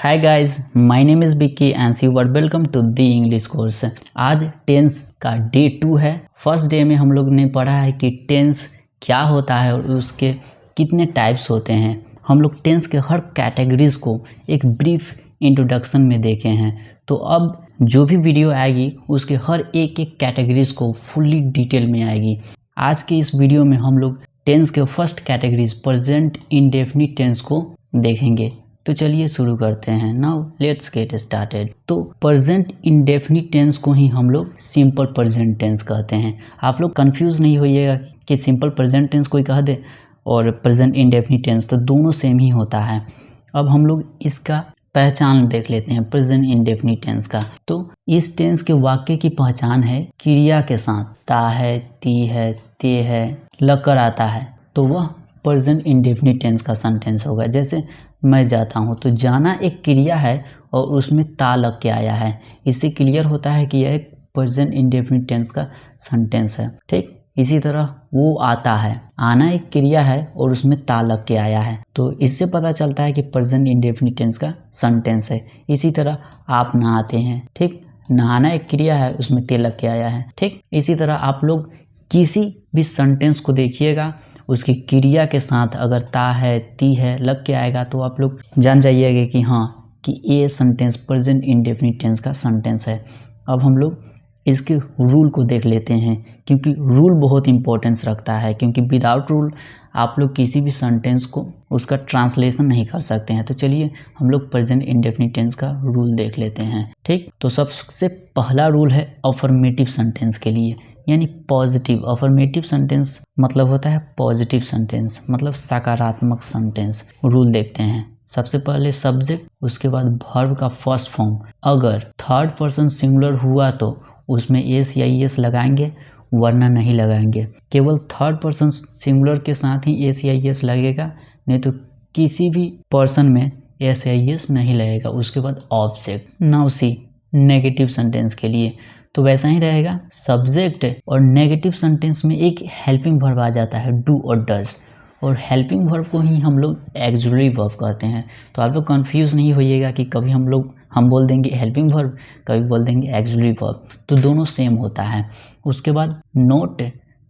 Hi guys, my name is Bikki and you are welcome to the English course. आज tense का day 2 है। First day में हम लोग ने पढ़ा है कि टेंस क्या होता है और उसके कितने टाइप्स होते हैं। हम लोग टेंस के हर कैटेगरीज को एक ब्रीफ इंट्रोडक्शन में देखे हैं। तो अब जो भी वीडियो आएगी उसके हर एक एक कैटेगरीज को फुल्ली डिटेल में आएगी। आज के इस वीडियो में हम लोग टेंस के first categories present indefinite tense को देखेंगे। तो चलिए शुरू करते हैं। Now let's get started. तो प्रेजेंट इंडेफिनिट टेंस को ही हम लोग सिंपल प्रेजेंट टेंस कहते हैं। आप लोग कंफ्यूज नहीं होइएगा कि सिंपल प्रेजेंट टेंस कोई कह दे और प्रेजेंट इंडेफिनिट टेंस, तो दोनों सेम ही होता है। अब हम लोग इसका पहचान देख लेते हैं प्रेजेंट इंडेफिनिट टेंस का। तो इस टेंस के वाक्य की पहचान है क्रिया के साथ ता है, ती है, ते है लगकर आता है तो वह प्रेजेंट इंडेफिनिट टेंस का सेंटेंस होगा। जैसे मैं जाता हूँ, तो जाना एक क्रिया है और उसमें ता लग के आया है। इससे क्लियर होता है कि यह एक प्रेजेंट इंडेफिनिट टेंस का सेंटेंस है। ठीक, इसी तरह वो आता है, आना एक क्रिया है और उसमें ता लग के आया है, तो इससे पता चलता है कि प्रेजेंट इंडेफिनिट टेंस का सेंटेंस है। इसी तरह आप नहाते हैं, ठीक, नहाना एक क्रिया है, उसमें ते लग के आया है। ठीक, इसी तरह आप लोग किसी भी सेंटेंस को देखिएगा, उसकी क्रिया के साथ अगर ता है, ती है लग के आएगा तो आप लोग जान जाइएगा कि हाँ कि ये सेंटेंस प्रेजेंट इंडेफिनिट टेंस का सेंटेंस है। अब हम लोग इसके रूल को देख लेते हैं, क्योंकि रूल बहुत इंपॉर्टेंस रखता है, क्योंकि विदाउट रूल आप लोग किसी भी सेंटेंस को उसका ट्रांसलेशन नहीं कर सकते हैं। तो चलिए हम लोग प्रेजेंट इंडेफिनिट टेंस का रूल देख लेते हैं। ठीक, तो सबसे पहला रूल है अफर्मेटिव सेंटेंस के लिए, यानी पॉजिटिव। अफर्मेटिव सेंटेंस मतलब होता है पॉजिटिव सेंटेंस, मतलब सकारात्मक सेंटेंस। रूल देखते हैं। सबसे पहले सब्जेक्ट, उसके बाद वर्ब का फर्स्ट फॉर्म। अगर थर्ड पर्सन सिंगुलर हुआ तो उसमें एस या एस लगाएंगे, वरना नहीं लगाएंगे। केवल थर्ड पर्सन सिंगुलर के साथ ही एस या एस लगेगा, नहीं तो किसी भी पर्सन में एस या एस नहीं लगेगा। उसके बाद object. Now see negative sentence के लिए तो वैसा ही रहेगा। सब्जेक्ट और नेगेटिव सेंटेंस में एक हेल्पिंग वर्ब आ जाता है, डू और डज, और हेल्पिंग वर्ब को ही हम लोग एक्सिलरी वर्ब कहते हैं। तो आप लोग कंफ्यूज नहीं होइएगा कि कभी हम बोल देंगे हेल्पिंग वर्ब, कभी बोल देंगे एक्सिलरी वर्ब, तो दोनों सेम होता है। उसके बाद नोट,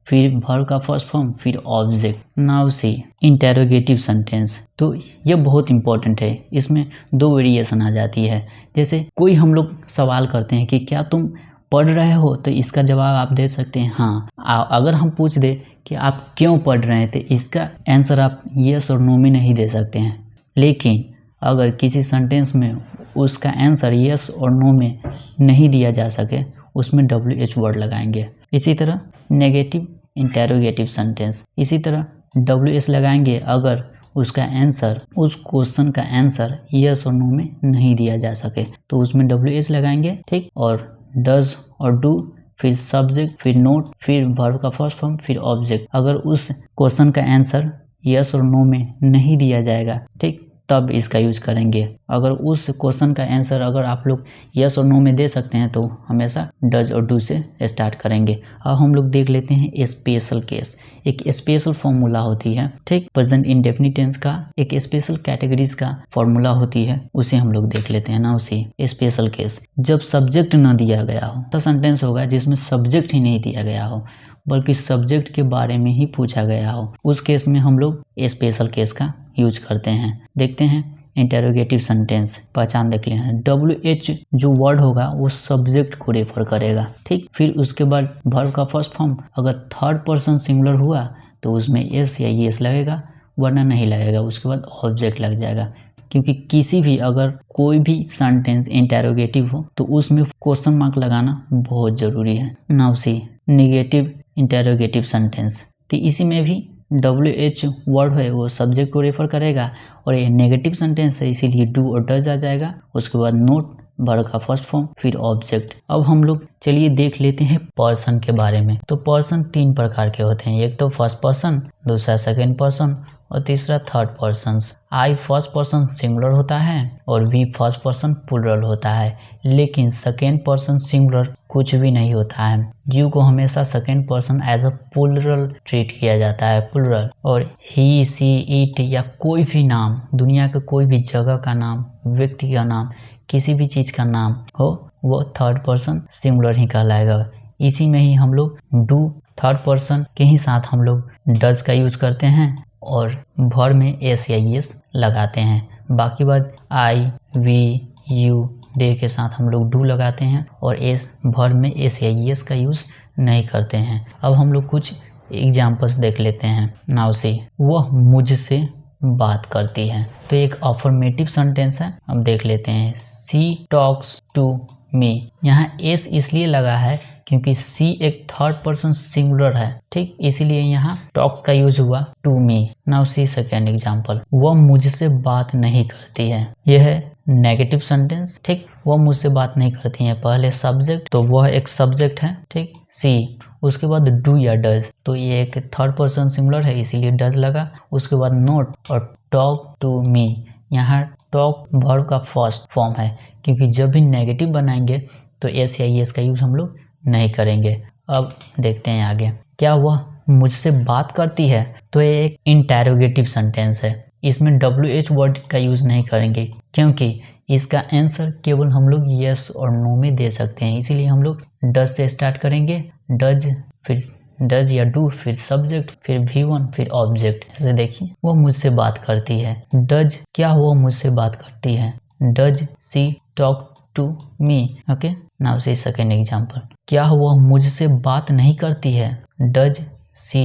फिर वर्ब का फर्स्ट फॉर्म, फिर object. Now see interrogative sentence. तो ये बहुत इंपॉर्टेंट है, इसमें दो वेरिएशन आ जाती है। जैसे कोई हम लोग सवाल करते हैं कि क्या तुम पढ़ रहे हो, तो इसका जवाब आप दे सकते हैं हाँ। अगर हम पूछ दे कि आप क्यों पढ़ रहे हैं, तो इसका आंसर आप यस और नो में नहीं दे सकते हैं। लेकिन अगर किसी सेंटेंस में उसका आंसर यस और नो में नहीं दिया जा सके, उसमें WH वर्ड लगाएंगे। इसी तरह नेगेटिव इंटेरोगेटिव सेंटेंस, इसी तरह WS लगाएंगे अगर उसका आंसर, उस क्वेश्चन का आंसर यस और नो में नहीं दिया जा सके, तो उसमें WH लगाएंगे। ठीक, और डज और डू, फिर सब्जेक्ट, फिर नोट, फिर वर्ब का फर्स्ट फॉर्म, फिर ऑब्जेक्ट। अगर उस क्वेश्चन का आंसर यस और नो में नहीं दिया जाएगा, ठीक, तब इसका यूज करेंगे। अगर उस क्वेश्चन का आंसर अगर आप लोग यस और नो में दे सकते हैं तो हमेशा डज और डू से स्टार्ट करेंगे। अब हम लोग देख लेते हैं स्पेशल केस। एक स्पेशल फॉर्मूला होती है, ठीक, प्रेजेंट इंडेफिनिट टेंस का एक स्पेशल कैटेगरीज का फॉर्मूला होती है, उसे हम लोग देख लेते हैं ना। उसी स्पेशल केस, जब सब्जेक्ट ना दिया गया हो, ऐसा सेंटेंस होगा जिसमें सब्जेक्ट ही नहीं दिया गया हो बल्कि सब्जेक्ट के बारे में ही पूछा गया हो, उस केस में हम लोग स्पेशल केस का यूज करते हैं। देखते हैं इंटेरोगेटिव सेंटेंस, पहचान देख लें। WH जो वर्ड होगा वो सब्जेक्ट को रेफर करेगा। ठीक, फिर उसके बाद वर्ब का फर्स्ट फॉर्म, अगर थर्ड पर्सन सिंगुलर हुआ तो उसमें एस या एस लगेगा, वरना नहीं लगेगा। उसके बाद ऑब्जेक्ट लग जाएगा, क्योंकि किसी भी अगर कोई भी सेंटेंस इंटेरोगेटिव हो तो उसमें क्वेश्चन मार्क लगाना बहुत ज़रूरी है। Now see negative interrogative sentence, तो इसी में भी WH वर्ड है वो सब्जेक्ट को रेफर करेगा और ये नेगेटिव सेंटेंस है, इसीलिए डू और डज आ जाएगा। उसके बाद नोट, वर्ब का फर्स्ट फॉर्म, फिर ऑब्जेक्ट। अब हम लोग चलिए देख लेते हैं पर्सन के बारे में। तो पर्सन 3 प्रकार के होते हैं, एक तो फर्स्ट पर्सन, दूसरा सेकेंड पर्सन और तीसरा थर्ड पर्सन। आई फर्स्ट पर्सन सिंगुलर होता है और वी फर्स्ट पर्सन प्लूरल होता है, लेकिन सेकेंड पर्सन सिंगुलर कुछ भी नहीं होता है। यू को हमेशा second person as a plural treat किया जाता है, प्लूरल। और ही, सी, इट या कोई भी नाम, दुनिया के कोई भी जगह का नाम, व्यक्ति का नाम, किसी भी चीज़ का नाम हो, वो थर्ड पर्सन सिंगुलर ही कहलाएगा। इसी में ही हम लोग डू थर्ड पर्सन के ही साथ हम लोग डज का यूज़ करते हैं और वर्ब में एस या एस लगाते हैं। बाकी बात आई, वी, यू, दे के साथ हम लोग डू लगाते हैं और एस वर्ब में एस या एस का यूज़ नहीं करते हैं। अब हम लोग कुछ एग्जाम्पल्स देख लेते हैं। नाउ सी, वह मुझसे बात करती है, तो एक अफर्मेटिव सेंटेंस है। अब देख लेते हैं। सी टॉक्स टू मी, यहाँ एस इसलिए लगा है क्योंकि सी एक थर्ड पर्सन सिंगुलर है, ठीक, इसीलिए यहाँ टॉक्स का यूज हुआ to me. Now see second example, वह मुझसे बात नहीं करती है, यह है नेगेटिव सेंटेंस, ठीक। वह मुझसे बात नहीं करती है, पहले सब्जेक्ट, तो वह एक सब्जेक्ट है, ठीक, सी। उसके बाद डू या डज, तो ये एक थर्ड पर्सन सिंगुलर है इसीलिए डज लगा। उसके बाद नोट और टॉक टू मी, यहाँ टॉक वर्ब का फर्स्ट फॉर्म है, क्योंकि जब भी नेगेटिव बनाएंगे तो एस या एस का यूज हम लोग नहीं करेंगे। अब देखते हैं आगे, क्या वह मुझसे बात करती है, तो ये एक इंटेरोगेटिव सेंटेंस है। इसमें WH वर्ड का यूज नहीं करेंगे क्योंकि इसका आंसर केवल हम लोग यस और नो में दे सकते हैं, इसीलिए हम लोग डज से स्टार्ट करेंगे। डज, फिर डज या डू, फिर सब्जेक्ट, फिर V1, फिर ऑब्जेक्ट। जैसे देखिए, वो मुझसे बात करती है, डज, क्या वो मुझसे बात करती है, does she talk to me. Okay, now see second example, क्या वह मुझसे बात नहीं करती है, does she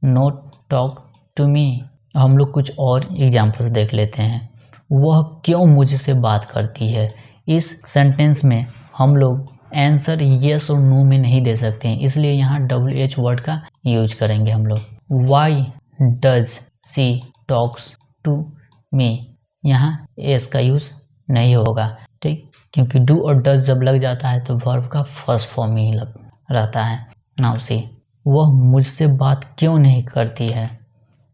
not talk to me. हम लोग कुछ और एग्जाम्पल्स देख लेते हैं। वह क्यों मुझसे बात करती है, इस सेंटेंस में हम लोग आंसर येस और नो में नहीं दे सकते हैं, इसलिए यहाँ WH वर्ड का यूज करेंगे हम लोग। Why does she talks to me, यहाँ एस का यूज नहीं होगा, ठीक, क्योंकि डू और डज जब लग जाता है तो वर्ब का फर्स्ट फॉर्म ही रहता है। नाउ सी, वह मुझसे बात क्यों नहीं करती है,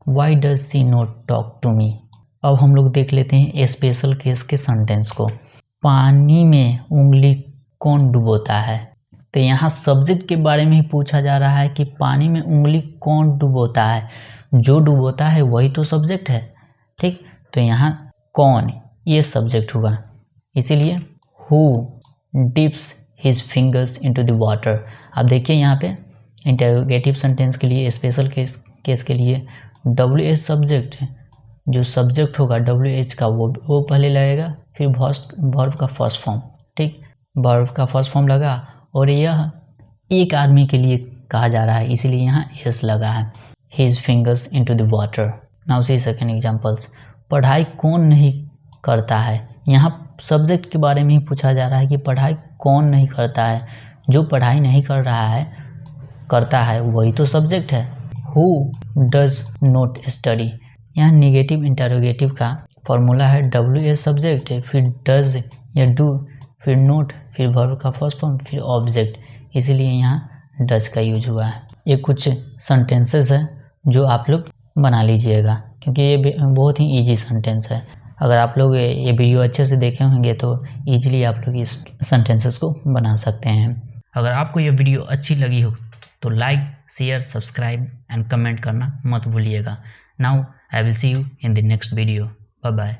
why does she not talk to me. अब हम लोग देख लेते हैं स्पेशल केस के सेंटेंस को। पानी में उंगली कौन डुबोता है, तो यहाँ सब्जेक्ट के बारे में ही पूछा जा रहा है कि पानी में उंगली कौन डुबोता है, जो डुबोता है वही तो सब्जेक्ट है, ठीक। तो यहाँ कौन, ये सब्जेक्ट हुआ, इसीलिए who dips his fingers into the water. अब देखिए यहाँ पे इंटरोगेटिव सेंटेंस के लिए, स्पेशल केस के लिए WH सब्जेक्ट है, जो सब्जेक्ट होगा WH का वो पहले लगेगा, फिर वर्ब का फर्स्ट फॉर्म, ठीक, वर्ब का फर्स्ट फॉर्म लगा और यह एक आदमी के लिए कहा जा रहा है, इसीलिए यहाँ एस लगा है, his fingers into the water. Now see second examples, पढ़ाई कौन नहीं करता है, यहाँ सब्जेक्ट के बारे में ही पूछा जा रहा है कि पढ़ाई कौन नहीं करता है, जो पढ़ाई नहीं कर रहा है करता है वही तो सब्जेक्ट है। हु डज नॉट स्टडी, यहाँ निगेटिव इंटरोगेटिव का फॉर्मूला है WH सब्जेक्ट, फिर डज या डू, फिर नोट, फिर वर्ब का फर्स्ट फॉर्म, फिर ऑब्जेक्ट, इसीलिए यहाँ डज का यूज हुआ है। ये कुछ सेंटेंसेस है जो आप लोग बना लीजिएगा, क्योंकि ये बहुत ही इजी सेंटेंस है। अगर आप लोग ये वीडियो अच्छे से देखे होंगे तो ईजिली आप लोग इस सेंटेंसेस को बना सकते हैं। अगर आपको ये वीडियो अच्छी लगी हो तो like, share, subscribe and comment करना मत भूलिएगा। Now I will see you in the next video. Bye bye.